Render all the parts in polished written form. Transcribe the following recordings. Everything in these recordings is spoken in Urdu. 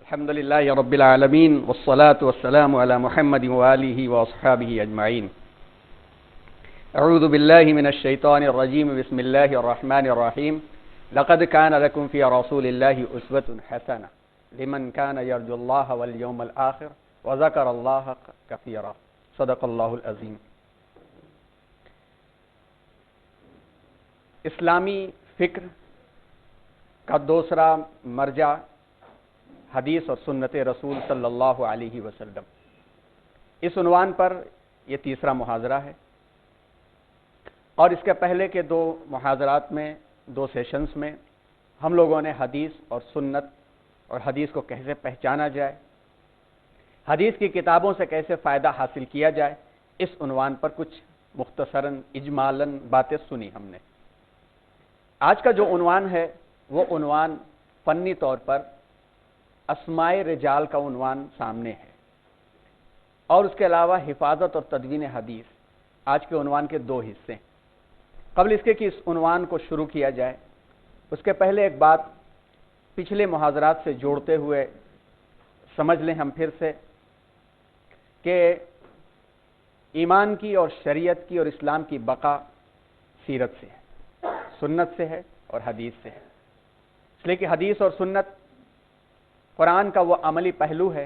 الحمد لله رب العالمين والصلاة والسلام على محمد وآله وأصحابه أجمعين. أعوذ بالله من الشيطان الرجيم. بسم الله الرحمن الرحيم. لقد كان لكم في رسول الله أسوة حسنة لمن كان يرجو الله واليوم الآخر وذكر الله كثيرا. صدق الله العظيم. اسلامی فکر کا دوسرا مرجع حدیث اور سنت رسول صلی اللہ علیہ وسلم. اس عنوان پر یہ تیسرا محاضرہ ہے اور اس کے پہلے کے دو محاضرات میں، دو سیشنز میں ہم لوگوں نے حدیث اور سنت اور حدیث کو کیسے پہچانا جائے، حدیث کی کتابوں سے کیسے فائدہ حاصل کیا جائے، اس عنوان پر کچھ مختصراً اجمالاً باتیں سنی ہم نے. آج کا جو عنوان ہے وہ عنوان فنی طور پر اسماء رجال کا عنوان سامنے ہے، اور اس کے علاوہ حفاظت اور تدوین حدیث آج کے عنوان کے دو حصے ہیں. قبل اس کے کہ اس عنوان کو شروع کیا جائے اس کے پہلے ایک بات پچھلے محاضرات سے جوڑتے ہوئے سمجھ لیں ہم پھر سے کہ ایمان کی اور شریعت کی اور اسلام کی بقا سیرت سے ہے، سنت سے ہے اور حدیث سے ہے. اس لیے کہ حدیث اور سنت قرآن کا وہ عملی پہلو ہے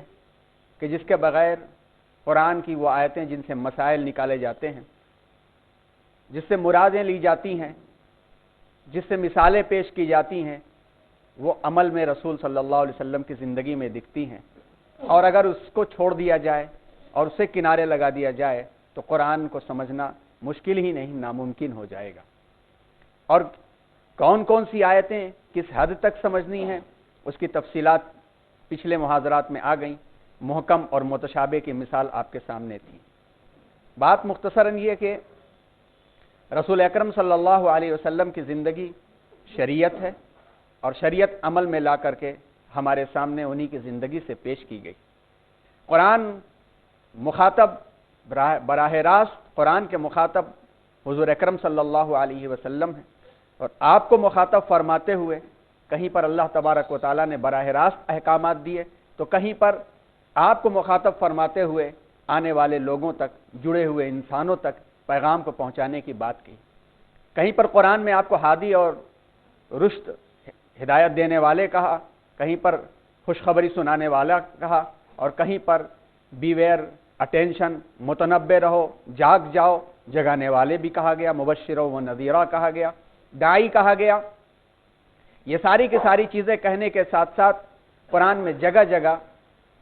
کہ جس کے بغیر قرآن کی وہ آیتیں جن سے مسائل نکالے جاتے ہیں، جس سے مرادیں لی جاتی ہیں، جس سے مثالیں پیش کی جاتی ہیں، وہ عمل میں رسول صلی اللہ علیہ وسلم کی زندگی میں دکھتی ہیں. اور اگر اس کو چھوڑ دیا جائے اور اسے کنارے لگا دیا جائے تو قرآن کو سمجھنا مشکل ہی نہیں، ناممکن ہو جائے گا. اور کون کون سی آیتیں کس حد تک سمجھنی ہیں اس کی تفصیلات پچھلے محاضرات میں آ گئیں. محکم اور متشابہ کی مثال آپ کے سامنے تھی. بات مختصراً یہ کہ رسول اکرم صلی اللہ علیہ وسلم کی زندگی شریعت ہے اور شریعت عمل میں لا کر کے ہمارے سامنے انہی کی زندگی سے پیش کی گئی. قرآن مخاطب براہ راست قرآن کے مخاطب حضور اکرم صلی اللہ علیہ وسلم ہیں، اور آپ کو مخاطب فرماتے ہوئے کہیں پر اللہ تبارک و تعالیٰ نے براہ راست احکامات دیے تو کہیں پر آپ کو مخاطب فرماتے ہوئے آنے والے لوگوں تک، جڑے ہوئے انسانوں تک پیغام کو پہنچانے کی بات کی. کہیں پر قرآن میں آپ کو ہادی اور رشد ہدایت دینے والے کہا، کہیں پر خوشخبری سنانے والا کہا، اور کہیں پر بیویئر اٹینشن، متنبہ رہو، جاگ جاؤ، جگانے والے بھی کہا گیا، مبشرہ و نذیرہ کہا گیا، داعی کہا گیا. یہ ساری کی ساری چیزیں کہنے کے ساتھ ساتھ قرآن میں جگہ جگہ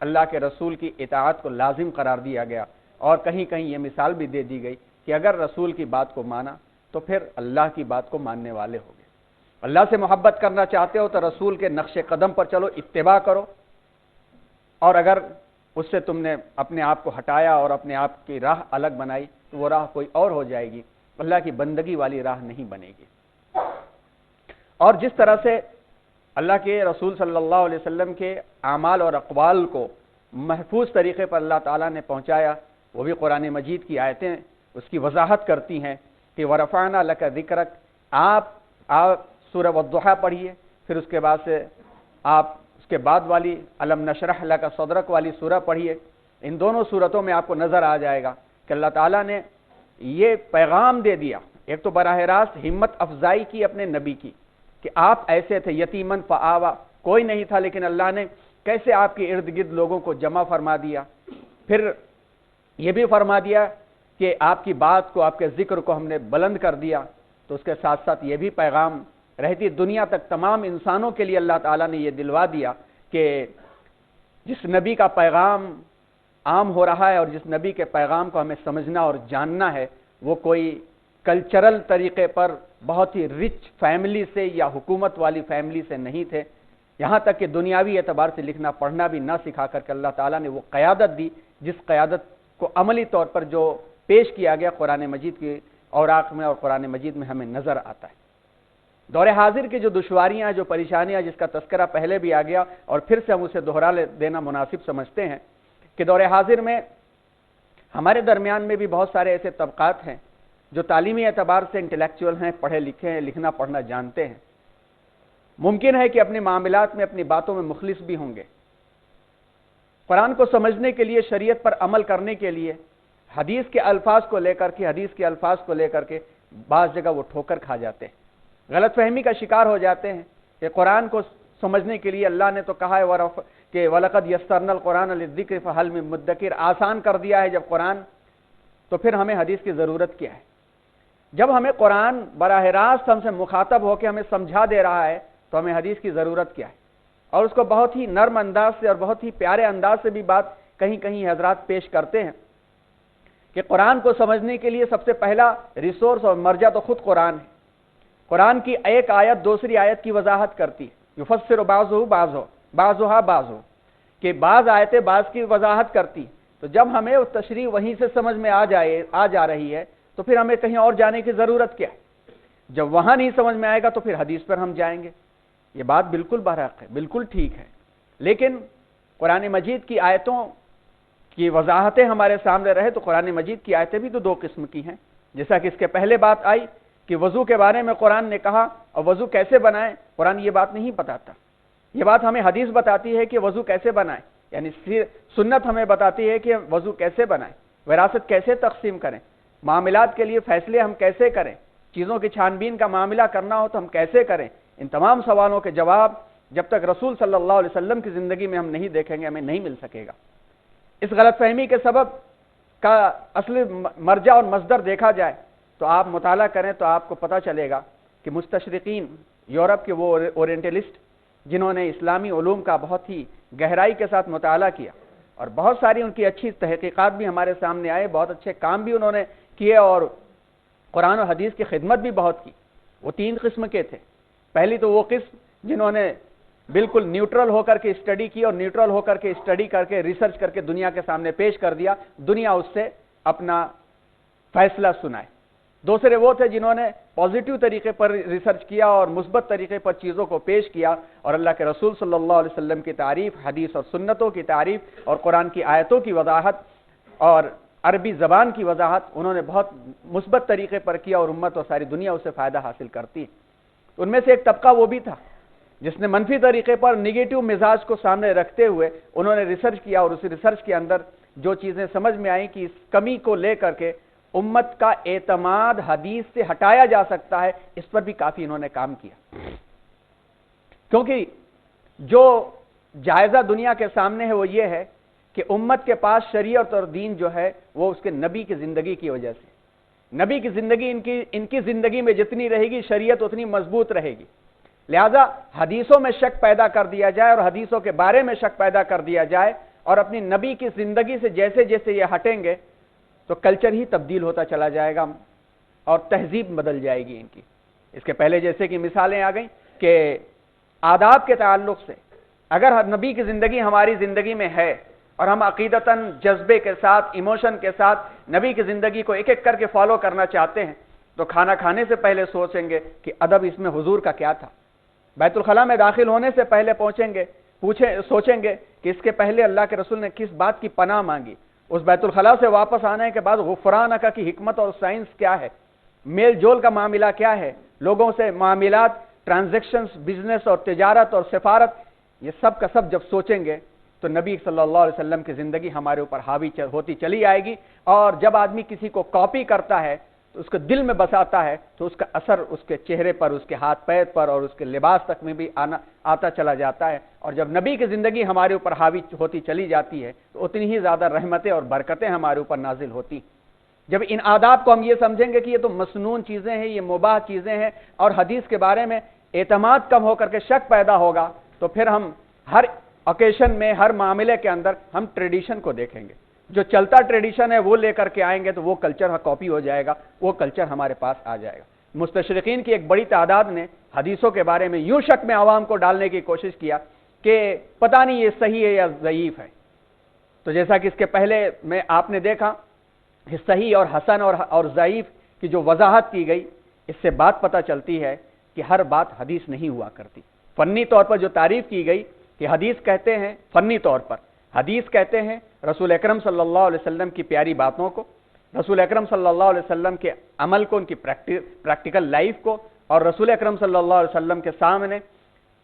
اللہ کے رسول کی اطاعت کو لازم قرار دیا گیا، اور کہیں کہیں یہ مثال بھی دے دی گئی کہ اگر رسول کی بات کو مانا تو پھر اللہ کی بات کو ماننے والے ہو گئے. اللہ سے محبت کرنا چاہتے ہو تو رسول کے نقش قدم پر چلو، اتباع کرو، اور اگر اس سے تم نے اپنے آپ کو ہٹایا اور اپنے آپ کی راہ الگ بنائی تو وہ راہ کوئی اور ہو جائے گی، اللہ کی بندگی والی راہ نہیں بنے گی. اور جس طرح سے اللہ کے رسول صلی اللہ علیہ وسلم کے اعمال اور اقوال کو محفوظ طریقے پر اللہ تعالیٰ نے پہنچایا، وہ بھی قرآن مجید کی آیتیں اس کی وضاحت کرتی ہیں کہ وَرَفَعْنَا لَكَ ذِكْرَكَ. آپ سورہ والضحیٰ پڑھیے، پھر اس کے بعد سے آپ اس کے بعد والی الم نشرح لک صدرک والی سورہ پڑھیے. ان دونوں سورتوں میں آپ کو نظر آ جائے گا کہ اللہ تعالیٰ نے یہ پیغام دے دیا. ایک تو براہ راست ہمت افزائی کی اپنے نبی کی کہ آپ ایسے تھے، یتیمن فآوا، کوئی نہیں تھا لیکن اللہ نے کیسے آپ کے ارد گرد لوگوں کو جمع فرما دیا. پھر یہ بھی فرما دیا کہ آپ کی بات کو، آپ کے ذکر کو ہم نے بلند کر دیا. تو اس کے ساتھ ساتھ یہ بھی پیغام رہتی دنیا تک تمام انسانوں کے لیے اللہ تعالیٰ نے یہ دلوا دیا کہ جس نبی کا پیغام عام ہو رہا ہے اور جس نبی کے پیغام کو ہمیں سمجھنا اور جاننا ہے وہ کوئی کلچرل طریقے پر بہت ہی رچ فیملی سے یا حکومت والی فیملی سے نہیں تھے، یہاں تک کہ دنیاوی اعتبار سے لکھنا پڑھنا بھی نہ سکھا کر کے اللہ تعالیٰ نے وہ قیادت دی جس قیادت کو عملی طور پر جو پیش کیا گیا قرآن مجید کی اوراق میں اور قرآن مجید میں ہمیں نظر آتا ہے. دور حاضر کی جو دشواریاں، جو پریشانیاں جس کا تذکرہ پہلے بھی آ گیا اور پھر سے ہم اسے دوہرا دینا مناسب سمجھتے ہیں کہ دور حاضر میں ہمارے درمیان میں بھی بہت سارے ایسے طبقات ہیں جو تعلیمی اعتبار سے انٹلیکچوئل ہیں، پڑھے لکھے ہیں، لکھنا پڑھنا جانتے ہیں. ممکن ہے کہ اپنے معاملات میں، اپنی باتوں میں مخلص بھی ہوں گے، قرآن کو سمجھنے کے لیے، شریعت پر عمل کرنے کے لیے حدیث کے الفاظ کو لے کر کے بعض جگہ وہ ٹھوکر کھا جاتے ہیں، غلط فہمی کا شکار ہو جاتے ہیں کہ قرآن کو سمجھنے کے لیے اللہ نے تو کہا ہے کہ وَلَقَدْ يَسَّرْنَا الْقُرْآنَ لِلذِّكْرِ فَهَلْ مِن مُدَّكِرٍ، آسان کر دیا ہے جب قرآن، تو پھر ہمیں حدیث کی ضرورت کیا ہے؟ جب ہمیں قرآن براہ راست ہم سے مخاطب ہو کے ہمیں سمجھا دے رہا ہے تو ہمیں حدیث کی ضرورت کیا ہے؟ اور اس کو بہت ہی نرم انداز سے اور بہت ہی پیارے انداز سے بھی بات کہیں کہیں حضرات پیش کرتے ہیں کہ قرآن کو سمجھنے کے لیے سب سے پہلا ریسورس اور مرجع تو خود قرآن ہے۔ قرآن کی ایک آیت دوسری آیت کی وضاحت کرتی ہے، یفسر بعضها بعض، کہ بعض آیتیں بعض کی وضاحت کرتی، تو جب ہمیں وہ تشریح وہیں سے سمجھ میں آ جا رہی ہے تو پھر ہمیں کہیں اور جانے کی ضرورت کیا ہے؟ جب وہاں نہیں سمجھ میں آئے گا تو پھر حدیث پر ہم جائیں گے۔ یہ بات بالکل برحق ہے، بالکل ٹھیک ہے، لیکن قرآن مجید کی آیتوں کی وضاحتیں ہمارے سامنے رہے تو قرآن مجید کی آیتیں بھی تو دو قسم کی ہیں، جیسا کہ اس کے پہلے بات آئی کہ وضو کے بارے میں قرآن نے کہا، اور وضو کیسے بنائیں قرآن یہ بات نہیں بتاتا، یہ بات ہمیں حدیث بتاتی ہے کہ وضو کیسے بنائیں، یعنی سنت ہمیں بتاتی ہے کہ وضو کیسے بنائیں، وراثت کیسے تقسیم کریں، معاملات کے لیے فیصلے ہم کیسے کریں، چیزوں کی چھان بین کا معاملہ کرنا ہو تو ہم کیسے کریں۔ ان تمام سوالوں کے جواب جب تک رسول صلی اللہ علیہ وسلم کی زندگی میں ہم نہیں دیکھیں گے ہمیں نہیں مل سکے گا۔ اس غلط فہمی کے سبب کا اصل مرجع اور مصدر دیکھا جائے تو آپ مطالعہ کریں تو آپ کو پتہ چلے گا کہ مستشرقین، یورپ کے وہ اورینٹلسٹ جنہوں نے اسلامی علوم کا بہت ہی گہرائی کے ساتھ مطالعہ کیا اور بہت ساری ان کی اچھی تحقیقات بھی ہمارے سامنے آئے، بہت اچھے کام بھی انہوں نے کیے اور قرآن و حدیث کی خدمت بھی بہت کی، وہ تین قسم کے تھے۔ پہلی تو وہ قسم جنہوں نے بالکل نیوٹرل ہو کر کے اسٹڈی کی اور نیوٹرل ہو کر کے اسٹڈی کر کے ریسرچ کر کے دنیا کے سامنے پیش کر دیا، دنیا اس سے اپنا فیصلہ سنائے۔ دوسرے وہ تھے جنہوں نے پازیٹیو طریقے پر ریسرچ کیا اور مثبت طریقے پر چیزوں کو پیش کیا اور اللہ کے رسول صلی اللہ علیہ وسلم کی تعریف، حدیث اور سنتوں کی تعریف اور قرآن کی آیتوں کی وضاحت اور عربی زبان کی وضاحت انہوں نے بہت مثبت طریقے پر کیا اور امت اور ساری دنیا اس سے فائدہ حاصل کرتی ہے۔ ان میں سے ایک طبقہ وہ بھی تھا جس نے منفی طریقے پر نگیٹو مزاج کو سامنے رکھتے ہوئے انہوں نے ریسرچ کیا اور اس ریسرچ کے اندر جو چیزیں سمجھ میں آئیں کہ اس کمی کو لے کر کے امت کا اعتماد حدیث سے ہٹایا جا سکتا ہے، اس پر بھی کافی انہوں نے کام کیا، کیونکہ جو جائزہ دنیا کے سامنے ہے وہ یہ ہے کہ امت کے پاس شریعت اور دین جو ہے وہ اس کے نبی کی زندگی کی وجہ سے، نبی کی زندگی ان کی زندگی میں جتنی رہے گی شریعت اتنی مضبوط رہے گی، لہذا حدیثوں میں شک پیدا کر دیا جائے اور حدیثوں کے بارے میں شک پیدا کر دیا جائے اور اپنی نبی کی زندگی سے جیسے جیسے یہ ہٹیں گے تو کلچر ہی تبدیل ہوتا چلا جائے گا اور تہذیب بدل جائے گی ان کی۔ اس کے پہلے جیسے کہ مثالیں آ گئیں کہ آداب کے تعلق سے اگر نبی کی زندگی ہماری زندگی میں ہے اور ہم عقیدتاً جذبے کے ساتھ ایموشن کے ساتھ نبی کی زندگی کو ایک ایک کر کے فالو کرنا چاہتے ہیں تو کھانا کھانے سے پہلے سوچیں گے کہ ادب اس میں حضور کا کیا تھا، بیت الخلاء میں داخل ہونے سے پہلے سوچیں گے کہ اس کے پہلے اللہ کے رسول نے کس بات کی پناہ مانگی، اس بیت الخلاء سے واپس آنے کے بعد غفرانک کی حکمت اور سائنس کیا ہے، میل جول کا معاملہ کیا ہے، لوگوں سے معاملات، ٹرانزیکشنز، بزنس اور تجارت اور سفارت، یہ سب کا سب جب سوچیں گے تو نبی صلی اللہ علیہ وسلم کی زندگی ہمارے اوپر حاوی ہوتی چلی آئے گی، اور جب آدمی کسی کو کاپی کرتا ہے تو اس کے دل میں بساتا ہے تو اس کا اثر اس کے چہرے پر، اس کے ہاتھ پیر پر اور اس کے لباس تک میں بھی آتا چلا جاتا ہے، اور جب نبی کی زندگی ہمارے اوپر حاوی ہوتی چلی جاتی ہے تو اتنی ہی زیادہ رحمتیں اور برکتیں ہمارے اوپر نازل ہوتی۔ جب ان آداب کو ہم یہ سمجھیں گے کہ یہ تو مسنون چیزیں ہیں، یہ مباح چیزیں ہیں اور حدیث کے بارے میں اعتماد کم ہو کر کے شک پیدا ہوگا تو پھر ہم ہر اوکیشن میں، ہر معاملے کے اندر ہم ٹریڈیشن کو دیکھیں گے، جو چلتا ٹریڈیشن ہے وہ لے کر کے آئیں گے تو وہ کلچر کاپی ہو جائے گا، وہ کلچر ہمارے پاس آ جائے گا۔ مستشرقین کی ایک بڑی تعداد نے حدیثوں کے بارے میں یوں شک میں عوام کو ڈالنے کی کوشش کیا کہ پتہ نہیں یہ صحیح ہے یا ضعیف ہے، تو جیسا کہ اس کے پہلے میں آپ نے دیکھا کہ صحیح اور حسن اور ضعیف کی جو وضاحت کی گئی، اس سے بات پتہ چلتی ہے کہ ہر بات حدیث نہیں ہوا کرتی۔ فنی طور پر جو تعریف کی گئی کہ حدیث کہتے ہیں، فنی طور پر حدیث کہتے ہیں رسول اکرم صلی اللہ علیہ وسلم کی پیاری باتوں کو، رسول اکرم صلی اللہ علیہ وسلم کے عمل کو، ان کی پریکٹیکل لائف کو، اور رسول اکرم صلی اللہ علیہ وسلم کے سامنے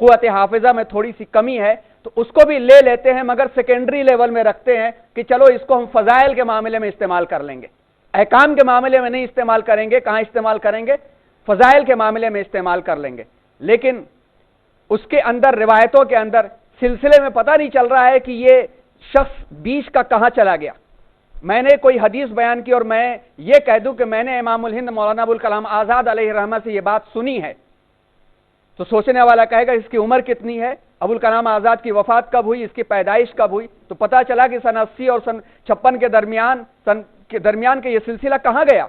قوت حافظہ میں تھوڑی سی کمی ہے تو اس کو بھی لے لیتے ہیں، مگر سیکنڈری لیول میں رکھتے ہیں کہ چلو اس کو ہم فضائل کے معاملے میں استعمال کر لیں گے، احکام کے معاملے میں نہیں استعمال کریں گے۔ کہاں استعمال کریں گے؟ فضائل کے معاملے میں استعمال کر لیں گے۔ لیکن اس کے اندر، روایتوں کے اندر سلسلے میں پتہ نہیں چل رہا ہے کہ یہ شخص بیچ کا کہاں چلا گیا۔ میں نے کوئی حدیث بیان کی اور میں یہ کہہ دوں کہ میں نے امام الہند مولانا ابوالکلام آزاد علیہ الرحمہ سے یہ بات سنی ہے، تو سوچنے والا کہے گا اس کی عمر کتنی ہے، ابوالکلام آزاد کی وفات کب ہوئی، اس کی پیدائش کب ہوئی؟ تو پتہ چلا کہ سن 80 اور سن 56 کے درمیان کے یہ سلسلہ کہاں گیا؟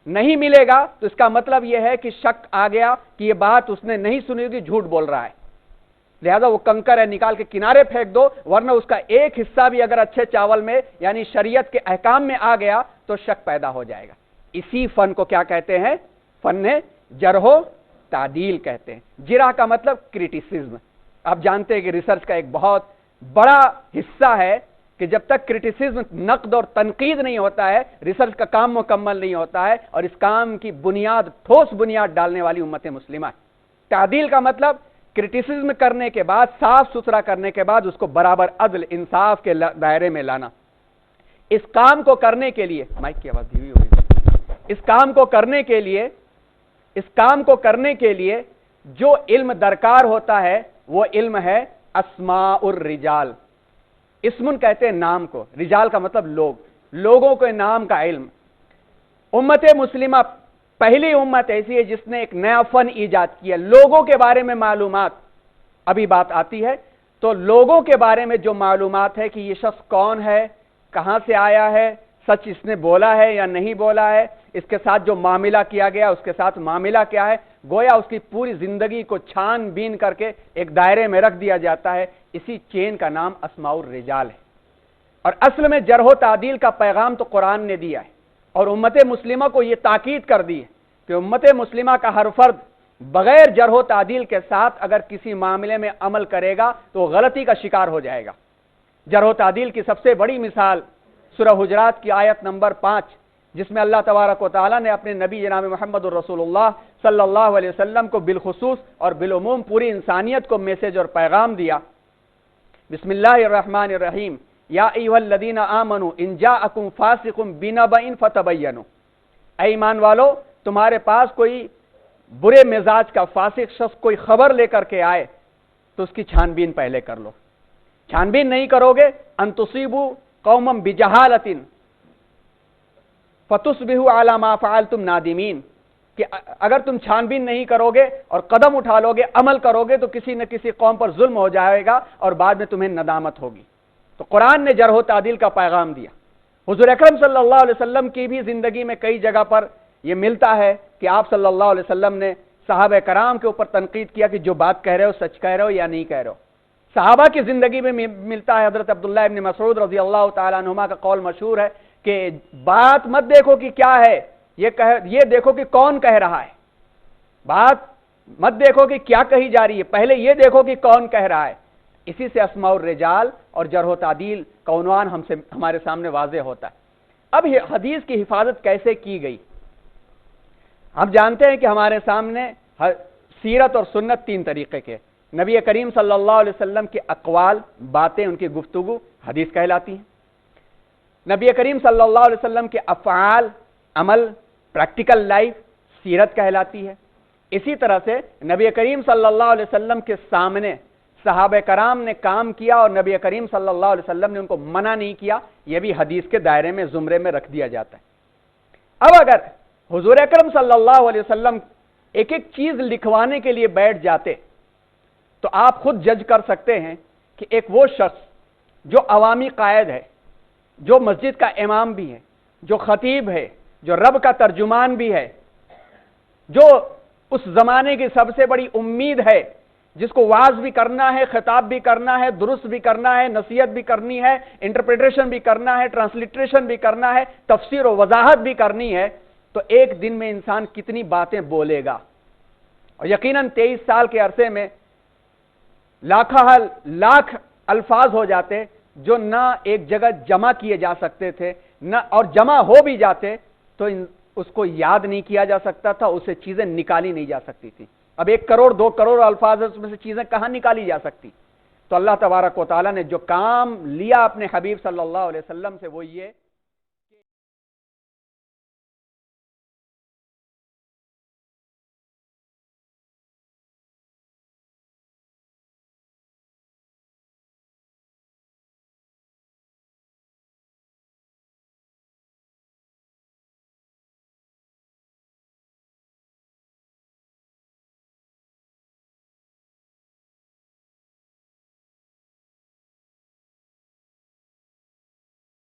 نہیں ملے گا تو اس کا مطلب یہ ہے کہ شک آ گیا کہ یہ بات اس نے نہیں سنی ہوگی، جھوٹ بول رہا ہے، لہذا وہ کنکر ہے نکال کے کنارے پھینک دو، ورنہ اس کا ایک حصہ بھی اگر اچھے چاول میں یعنی شریعت کے احکام میں آ گیا تو شک پیدا ہو جائے گا۔ اسی فن کو کیا کہتے ہیں؟ فن جرح و تعدیل کہتے ہیں۔ جرح کا مطلب کریٹیسزم۔ آپ جانتے ہیں کہ ریسرچ کا ایک بہت بڑا حصہ ہے کہ جب تک کریٹیسزم، نقد اور تنقید نہیں ہوتا ہے، ریسرچ کا کام مکمل نہیں ہوتا ہے، اور اس کام کی بنیاد، ٹھوس بنیاد ڈالنے والی امت مسلمہ ہے۔ تعدیل کا مطلب کرٹیسزم کرنے کے بعد، صاف ستھرا کرنے کے بعد اس کو برابر عدل انصاف کے دائرے میں لانا۔ اس کام کو کرنے کے لیے، مائک کی آواز دھیمی ہوئی، اس کام کو کرنے کے لیے جو علم درکار ہوتا ہے وہ علم ہے اسماء الرجال۔ اسمن کہتے ہیں نام کو، رجال کا مطلب لوگ، لوگوں کے نام کا علم۔ امت مسلمہ پہلی امت ایسی ہے جس نے ایک نیا فن ایجاد کیا، لوگوں کے بارے میں معلومات۔ ابھی بات آتی ہے تو لوگوں کے بارے میں جو معلومات ہے کہ یہ شخص کون ہے، کہاں سے آیا ہے، سچ اس نے بولا ہے یا نہیں بولا ہے، اس کے ساتھ جو معاملہ کیا گیا اس کے ساتھ معاملہ کیا ہے، گویا اس کی پوری زندگی کو چھان بین کر کے ایک دائرے میں رکھ دیا جاتا ہے۔ اسی چین کا نام اسماء الرجال ہے۔ اور اصل میں جرح و تعدیل کا پیغام تو قرآن نے دیا ہے، اور امت مسلمہ کو یہ تاکید کر دی ہے کہ امت مسلمہ کا ہر فرد بغیر جرح و تعدیل کے ساتھ اگر کسی معاملے میں عمل کرے گا تو غلطی کا شکار ہو جائے گا۔ جرح و تعدیل کی سب سے بڑی مثال سورہ حجرات کی آیت نمبر 5، جس میں اللہ تبارک و تعالیٰ نے اپنے نبی جناب محمد الرسول اللہ صلی اللہ علیہ وسلم کو بالخصوص اور بالعموم پوری انسانیت کو میسج اور پیغام دیا۔ بسم اللہ الرحمن الرحیم، یا ایھا الذین آمنوا ان جاءکم فاسق بنبأ فتبینوا، اے ایمان والو تمہارے پاس کوئی برے مزاج کا فاسق شخص کوئی خبر لے کر کے آئے تو اس کی چھان بین پہلے کر لو۔ چھان بین نہیں کرو گے، ان تصیبوا قوما بجہالۃ فتصبحوا علی ما فعلتم نادمین، کہ اگر تم چھان بین نہیں کرو گے اور قدم اٹھا لو گے، عمل کرو گے تو کسی نہ کسی قوم پر ظلم ہو جائے گا اور بعد میں تمہیں ندامت ہوگی۔ تو قرآن نے جرح و تعدیل کا پیغام دیا۔ حضور اکرم صلی اللہ علیہ وسلم کی بھی زندگی میں کئی جگہ پر یہ ملتا ہے کہ آپ صلی اللہ علیہ وسلم نے صحابہ کرام کے اوپر تنقید کیا کہ جو بات کہہ رہے ہو سچ کہہ رہے ہو یا نہیں کہہ رہے ہو۔ صحابہ کی زندگی میں ملتا ہے، حضرت عبداللہ ابن مسعود رضی اللہ تعالیٰ عنہما کا قول مشہور ہے کہ بات مت دیکھو کہ کیا ہے، یہ دیکھو کہ کون کہہ رہا ہے۔ بات مت دیکھو کہ کیا کہی جا رہی ہے، پہلے یہ دیکھو کہ کون کہہ رہا ہے۔ اسی سے اسماء الرجال اور جرح و تعدیل کا عنوان ہمارے سامنے واضح ہوتا ہے۔ اب حدیث کی حفاظت کیسے کی گئی؟ ہم جانتے ہیں کہ ہمارے سامنے سیرت اور سنت تین طریقے کے، نبی کریم صلی اللہ علیہ وسلم کے اقوال، باتیں، ان کی گفتگو حدیث کہلاتی ہیں۔ نبی کریم صلی اللہ علیہ وسلم کے افعال، عمل، پریکٹیکل لائف، سیرت کہلاتی ہے۔ اسی طرح سے نبی کریم صلی اللہ علیہ وسلم کے سامنے صحابہ کرام نے کام کیا اور نبی کریم صلی اللہ علیہ وسلم نے ان کو منع نہیں کیا، یہ بھی حدیث کے دائرے میں زمرے میں رکھ دیا جاتا ہے۔ اب اگر حضور اکرم صلی اللہ علیہ وسلم ایک ایک چیز لکھوانے کے لیے بیٹھ جاتے تو آپ خود جج کر سکتے ہیں کہ ایک وہ شخص جو عوامی قائد ہے، جو مسجد کا امام بھی ہے، جو خطیب ہے، جو رب کا ترجمان بھی ہے، جو اس زمانے کی سب سے بڑی امید ہے، جس کو واعظ بھی کرنا ہے، خطاب بھی کرنا ہے، درست بھی کرنا ہے، نصیحت بھی کرنی ہے، انٹرپریٹیشن بھی کرنا ہے، ٹرانسلیٹریشن بھی کرنا ہے، تفسیر و وضاحت بھی کرنی ہے، تو ایک دن میں انسان کتنی باتیں بولے گا؟ اور یقیناً 23 سال کے عرصے میں لاکھ الفاظ ہو جاتے جو نہ ایک جگہ جمع کیے جا سکتے تھے، نہ اور جمع ہو بھی جاتے تو اس کو یاد نہیں کیا جا سکتا تھا، اسے چیزیں نکالی نہیں جا سکتی تھی۔ اب 1 کروڑ 2 کروڑ الفاظ اس میں سے چیزیں کہاں نکالی جا سکتی؟ تو اللہ تبارک و تعالیٰ نے جو کام لیا اپنے حبیب صلی اللہ علیہ وسلم سے وہ یہ